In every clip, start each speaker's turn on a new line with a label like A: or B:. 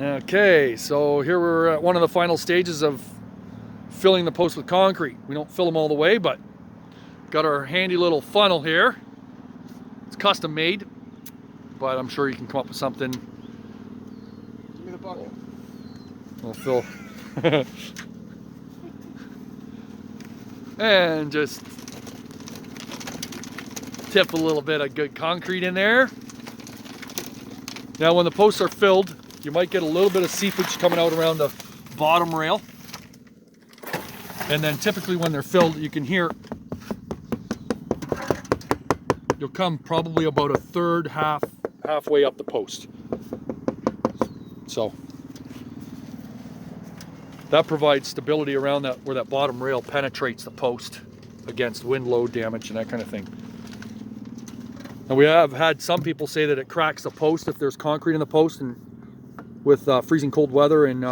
A: Okay, so here we're at one of the final stages of filling the post with concrete. We don't fill them all the way, but got our handy little funnel here. It's custom made, but I'm sure you can come up with something.
B: Give me the bucket.
A: We'll fill. And just tip a little bit of good concrete in there. Now when the posts are filled, you might get a little bit of seepage coming out around the bottom rail. And then typically when they're filled, you can hear, you'll come probably about a third, halfway up the post. So that provides stability around that, where that bottom rail penetrates the post against wind load damage and that kind of thing. And we have had some people say that it cracks the post if there's concrete in the post, and with freezing cold weather in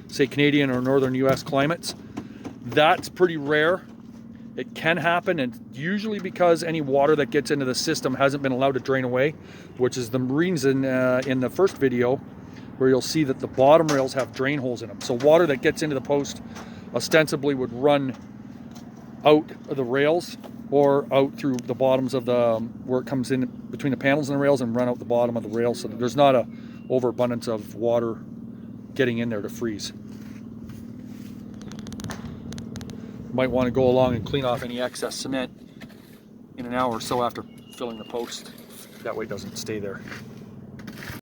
A: say Canadian or northern US climates. That's pretty rare. It can happen, and usually because any water that gets into the system hasn't been allowed to drain away, which is the reason in the first video where you'll see that the bottom rails have drain holes in them. So water that gets into the post ostensibly would run out of the rails or out through the bottoms of the, where it comes in between the panels and the rails, and run out the bottom of the rail, so that there's not a overabundance of water getting in there to freeze. You might want to go along and clean off any excess cement in an hour or so after filling the post. That way it doesn't stay there.